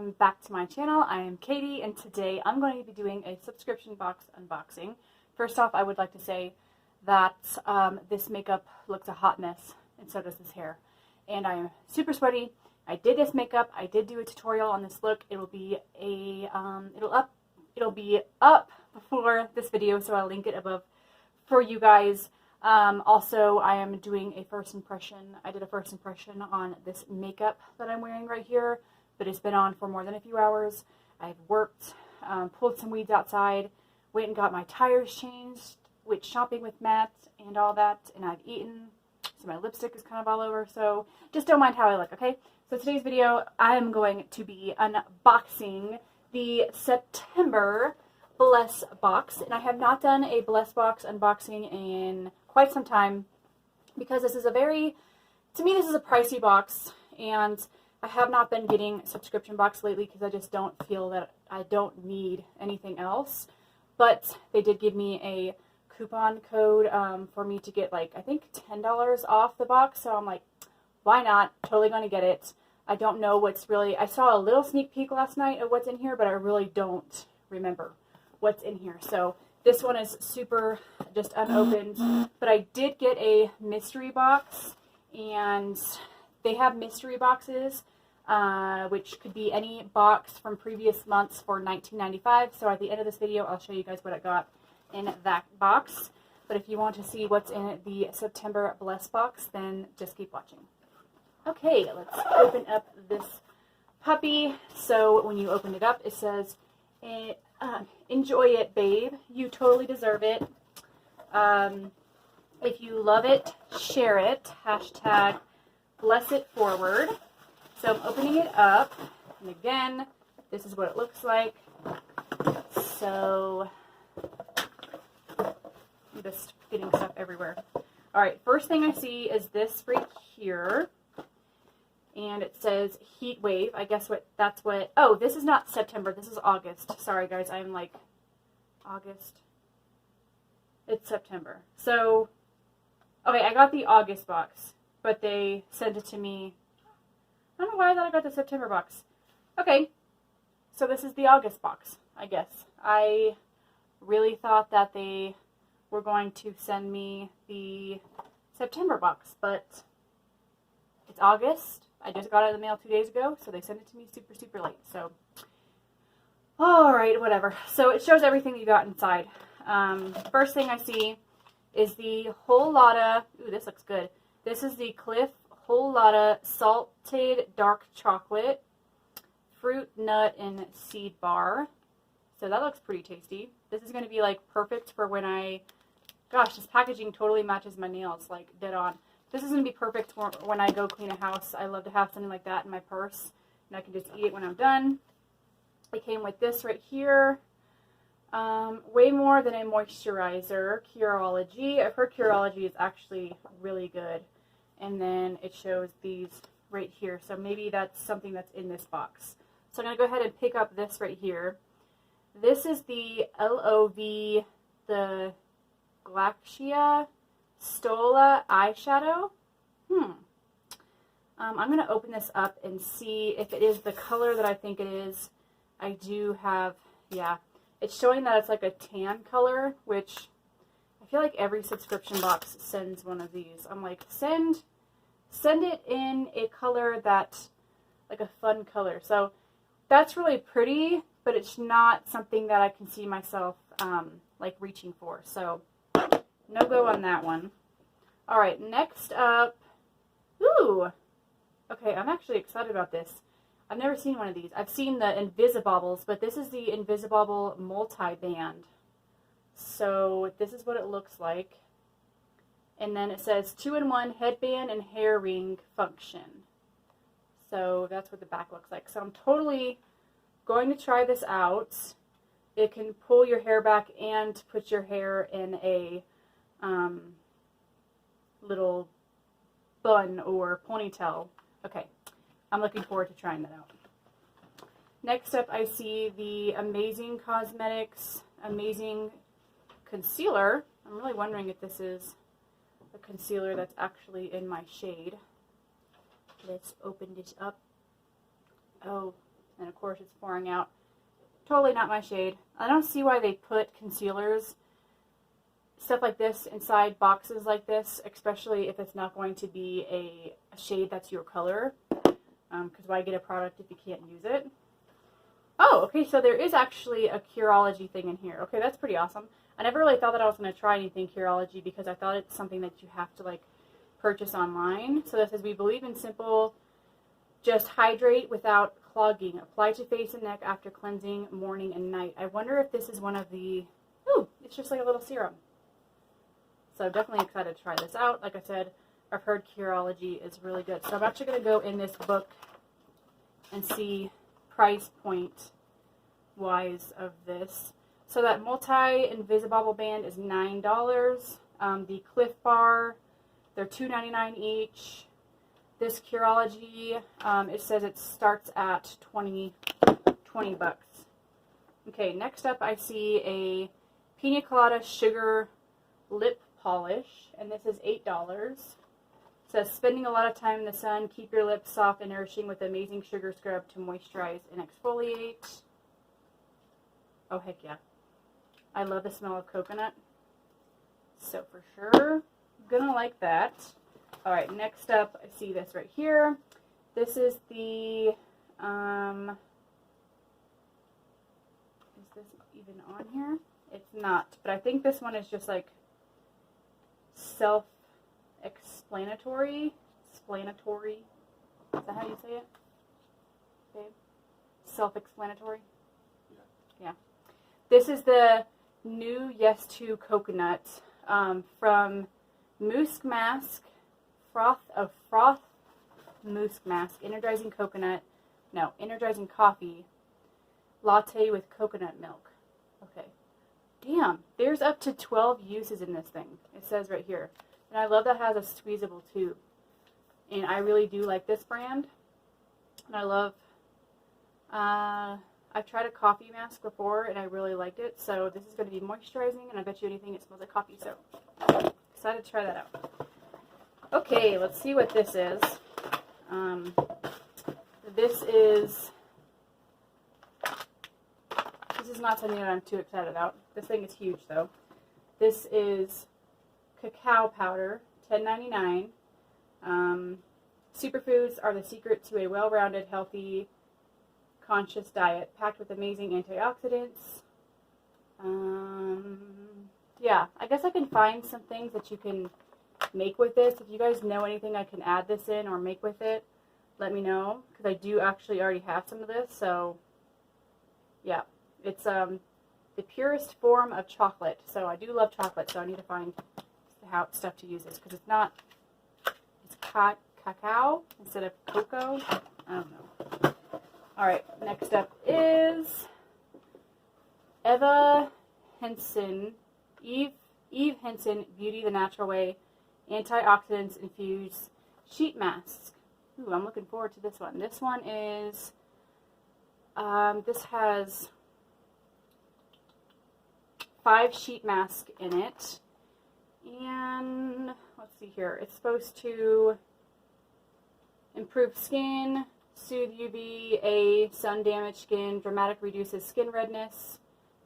welcome back to my channel. I am Katie, and today I'm going to be doing a subscription box unboxing. First off, I would like to say that this makeup looks a hot mess, and so does this hair. And I am super sweaty. I did this makeup. I did do a tutorial on this look. It'll be up before this video, so I'll link it above for you guys. Also, I am doing a first impression. I did a first impression on this makeup that I'm wearing right here, but it's been on for more than a few hours. I've worked, pulled some weeds outside, went and got my tires changed, went shopping with Matt and all that, and I've eaten, so my lipstick is kind of all over, so just don't mind how I look, okay? So today's video, I am going to be unboxing the September Bless box, and I have not done a Bless box unboxing in quite some time because this is a very, to me, this is a pricey box, and I have not been getting subscription box lately because I just don't feel that I don't need anything else. But they did give me a coupon code for me to get, like, I think $10 off the box, so I'm like, why not? Totally going to get it. I don't know what's really, I saw a little sneak peek last night of what's in here, but I really don't remember what's in here. So this one is super just unopened, but I did get a mystery box, and they have mystery boxes, which could be any box from previous months for $19.95. So at the end of this video, I'll show you guys what I got in that box. But if you want to see what's in the September Bless box, then just keep watching. Okay, let's open up this puppy. So when you open it up, it says, enjoy it, babe. You totally deserve it. If you love it, share it. Hashtag bless it forward. So I'm opening it up, and again, this is what it looks like. So I'm just getting stuff everywhere. All right, first thing I see is this right here, and it says heat wave. I guess oh, this is not September, this is August. Sorry guys, I'm like, August. It's September. So, okay, I got the August box, but they sent it to me. I don't know why I thought I got the September box. Okay, so this is the August box, I guess. I really thought that they were going to send me the September box, but it's August. I just got it in the mail 2 days ago, so they sent it to me super, super late. So, alright, whatever. So it shows everything you got inside. First thing I see is the Whole Lotta, ooh, this looks good. This is the Cliff Whole Lotta Salted Dark Chocolate Fruit, Nut, and Seed Bar. So that looks pretty tasty. This is going to be like perfect for when gosh, this packaging totally matches my nails, like dead on. This is going to be perfect for when I go clean a house. I love to have something like that in my purse, and I can just eat it when I'm done. It came with this right here. Way more than a moisturizer. Curology. I've heard Curology is actually really good. And then it shows these right here. So maybe that's something that's in this box. So I'm going to go ahead and pick up this right here. This is the LOV, the Glaxia Stola eyeshadow. I'm going to open this up and see if it is the color that I think it is. I do have, yeah, it's showing that it's like a tan color, which I feel like every subscription box sends one of these. I'm like, send it in a color that's like a fun color. So that's really pretty, but it's not something that I can see myself like reaching for. So no go on that one. All right, next up, ooh, okay, I'm actually excited about this. I've never seen one of these. I've seen the Invisibobbles, but this is the Invisibobble multi-band. So this is what it looks like. And then it says 2-in-1 headband and hair ring function. So that's what the back looks like. So I'm totally going to try this out. It can pull your hair back and put your hair in a little bun or ponytail. Okay, I'm looking forward to trying that out. Next up, I see the Amazing Cosmetics Amazing Concealer. I'm really wondering if this is a concealer that's actually in my shade. Let's open this up. Oh, And of course it's pouring out. Totally not my shade. I don't see why they put concealers, stuff like this, inside boxes like this, especially if it's not going to be a shade that's your color. Because why get a product if you can't use it? Oh, okay, so there is actually a Curology thing in here. Okay, that's pretty awesome. I never really thought that I was going to try anything Curology because I thought it's something that you have to, like, purchase online. So this says, we believe in simple, just hydrate without clogging. Apply to face and neck after cleansing morning and night. I wonder if this is one of the, ooh, it's just like a little serum. So definitely excited to try this out. Like I said, I've heard Curology is really good. So I'm actually going to go in this book and see price point wise of this. So that multi-invisible band is $9. The Cliff Bar, they're $2.99 each. This Curology, it says it starts at 20 bucks. Okay, next up I see a Pina Colada Sugar Lip Polish, and this is $8. It says, spending a lot of time in the sun, keep your lips soft and nourishing with amazing sugar scrub to moisturize and exfoliate. Oh, heck yeah. I love the smell of coconut. So for sure, I'm gonna like that. Alright, next up, I see this right here. This is the, is this even on here? It's not, but I think this one is just like self-explanatory. Explanatory. Is that how you say it? Babe? Self-explanatory? Yeah. This is the new Yes to Coconut from Mousse Mask, Froth Mousse Mask, Energizing Coffee, Latte with Coconut Milk. Okay. Damn, there's up to 12 uses in this thing. It says right here. And I love that it has a squeezable tube. And I really do like this brand. And I love, I've tried a coffee mask before and I really liked it. So this is going to be moisturizing, and I bet you anything it smells like coffee. So excited to try that out. Okay, let's see what this is. This is not something that I'm too excited about. This thing is huge though. This is cacao powder, $10.99. Superfoods are the secret to a well-rounded, healthy, conscious diet packed with amazing antioxidants. Yeah, I guess I can find some things that you can make with this. If you guys know anything I can add this in or make with it, let me know, because I do actually already have some of this. So yeah, it's the purest form of chocolate. So I do love chocolate, so I need to find stuff to use this, because it's not, it's cacao instead of cocoa. I don't know. Alright, next up is Eve Henson Beauty the Natural Way Antioxidants Infused Sheet Mask. Ooh, I'm looking forward to this one. This one is, this has 5 sheet masks in it. And let's see here. It's supposed to improve skin, soothe UVA, sun-damaged skin, dramatic reduces skin redness,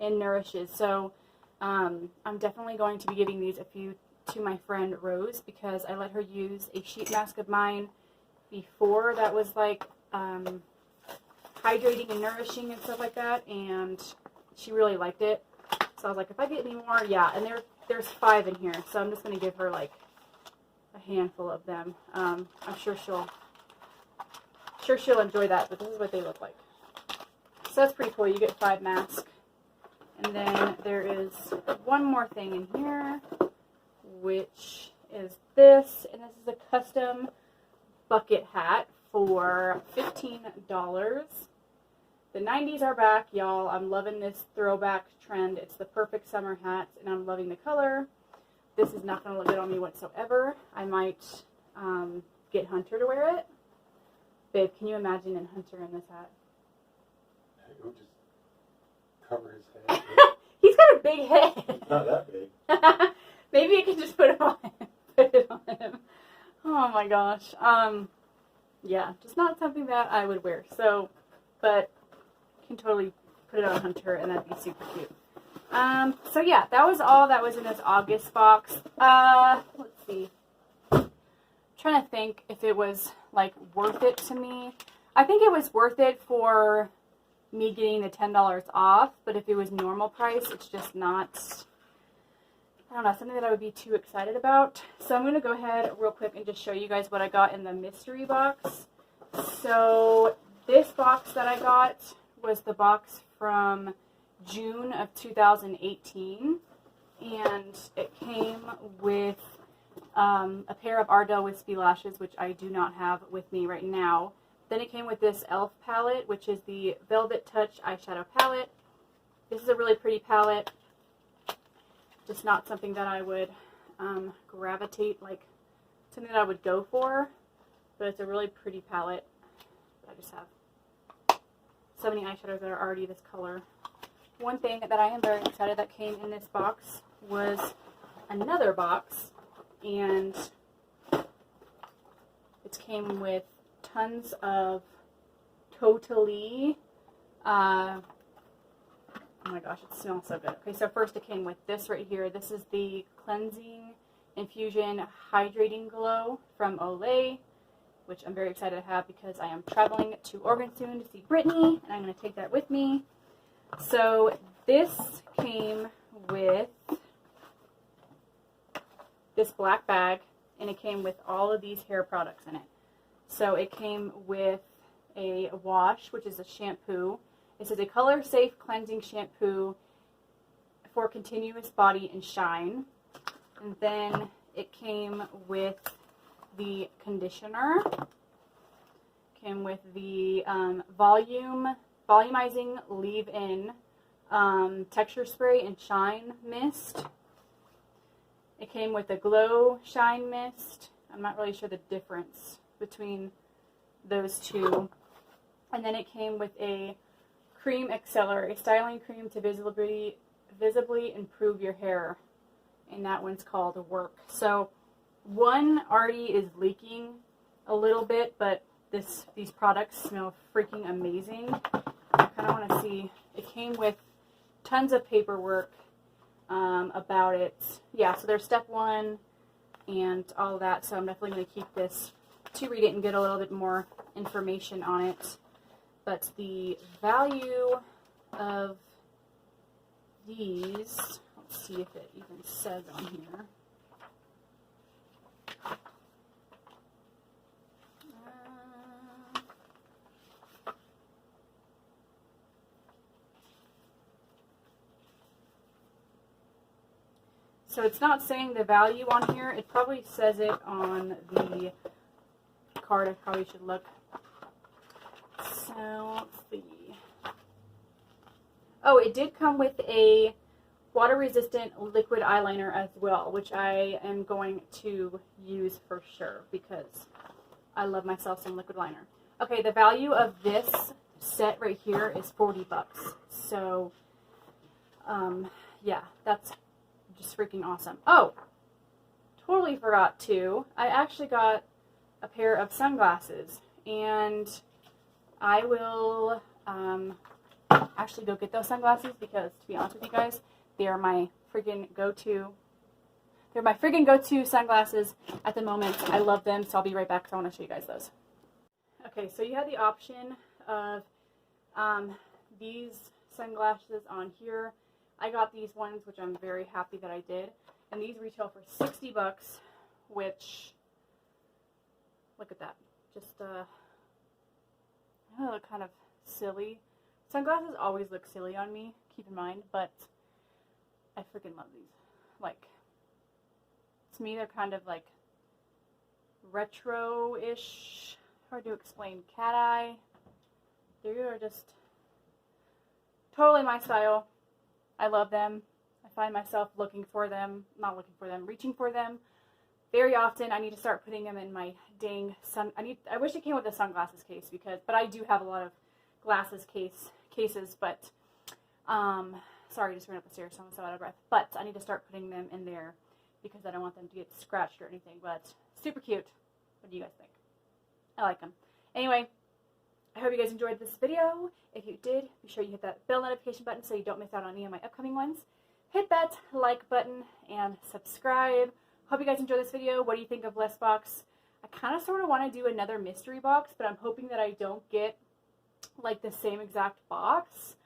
and nourishes. So I'm definitely going to be giving these a few to my friend Rose, because I let her use a sheet mask of mine before that was like hydrating and nourishing and stuff like that, and she really liked it. So I was like, if I get any more, yeah. And there's 5 in here, so I'm just going to give her like a handful of them. I'm sure she'll enjoy that, but this is what they look like. So that's pretty cool. You get 5 masks. And then there is one more thing in here, which is this, and this is a custom bucket hat for $15. The 90s are back, y'all. I'm loving this throwback trend. It's the perfect summer hat, and I'm loving the color. This is not going to look good on me whatsoever. I might get Hunter to wear it. Babe, can you imagine Hunter in this hat? It would just cover his head. He's got a big head. It's not that big. Maybe you can just put it on him. Put it on him. Oh my gosh. Yeah, just not something that I would wear. So, but can totally put it on Hunter, and that'd be super cute. So yeah, that was all that was in this August box. Let's see. I'm trying to think if it was like worth it to me. I think it was worth it for me getting the $10 off, but if it was normal price, it's just not, I don't know, something that I would be too excited about. So I'm going to go ahead real quick and just show you guys what I got in the mystery box. So this box that I got was the box from June of 2018, and it came with a pair of Ardell Wispy lashes, which I do not have with me right now. Then it came with this e.l.f. palette, which is the Velvet Touch eyeshadow palette. This is a really pretty palette. Just not something that I would gravitate, like something that I would go for. But it's a really pretty palette. I just have so many eyeshadows that are already this color. One thing that I am very excited that came in this box was another box. And it came with tons of Totally, oh my gosh, it smells so good. Okay, so first it came with this right here. This is the Cleansing Infusion Hydrating Glow from Olay, which I'm very excited to have because I am traveling to Oregon soon to see Brittany, and I'm going to take that with me. So this came with this black bag, and it came with all of these hair products in it. So it came with a wash, which is a shampoo. This is a color-safe cleansing shampoo for continuous body and shine. And then it came with the conditioner. Came with the volumizing leave-in texture spray and shine mist. It came with a glow shine mist. I'm not really sure the difference between those two. And then it came with a cream accelerator, a styling cream to visibly improve your hair. And that one's called Work. So one already is leaking a little bit, but these products smell freaking amazing. I kind of want to see. It came with tons of paperwork about it. Yeah, so there's step 1 and all that. So I'm definitely going to keep this to read it and get a little bit more information on it. But the value of these, let's see if it even says on here. So it's not saying the value on here. It probably says it on the card. I probably should look. So let's see. Oh, it did come with a water-resistant liquid eyeliner as well, which I am going to use for sure because I love myself some liquid liner. Okay, the value of this set right here is $40. So, yeah, that's just freaking awesome. Oh, totally forgot to. I actually got a pair of sunglasses, and I will actually go get those sunglasses because, to be honest with you guys, they are my freaking go-to. They're my freaking go-to sunglasses at the moment. I love them, so I'll be right back because I want to show you guys those. Okay, so you have the option of these sunglasses on here. I got these ones, which I'm very happy that I did. And these retail for $60, which, look at that. Just, I know they look kind of silly. Sunglasses always look silly on me, keep in mind, but I freaking love these. Like, to me, they're kind of like retro-ish. Hard to explain. Cat eye. They are just totally my style. I love them. I find myself reaching for them very often. I need to start putting them in my dang I wish it came with a sunglasses case but I do have a lot of glasses cases, but sorry, just ran up the stairs, so I'm so out of breath. But I need to start putting them in there because I don't want them to get scratched or anything. But super cute. What do you guys think? I like them. Anyway, I hope you guys enjoyed this video. If you did, be sure you hit that bell notification button so you don't miss out on any of my upcoming ones. Hit that like button and subscribe. Hope you guys enjoyed this video. What do you think of less box? I kind of sort of want to do another mystery box, but I'm hoping that I don't get like the same exact box.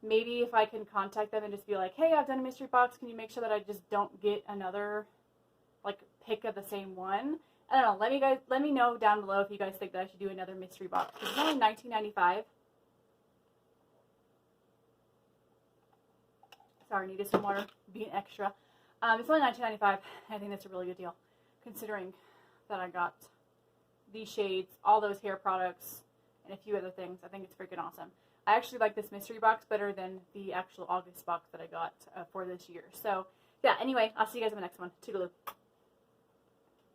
Maybe if I can contact them and just be like, hey, I've done a mystery box. Can you make sure that I just don't get another like pick of the same one? I don't know. Let me know down below if you guys think that I should do another mystery box. It's only $19.95. Sorry, needed some water. Being extra. It's only $19.95. I think that's a really good deal, considering that I got these shades, all those hair products, and a few other things. I think it's freaking awesome. I actually like this mystery box better than the actual August box that I got for this year. So, yeah, anyway, I'll see you guys in the next one. Toodaloo.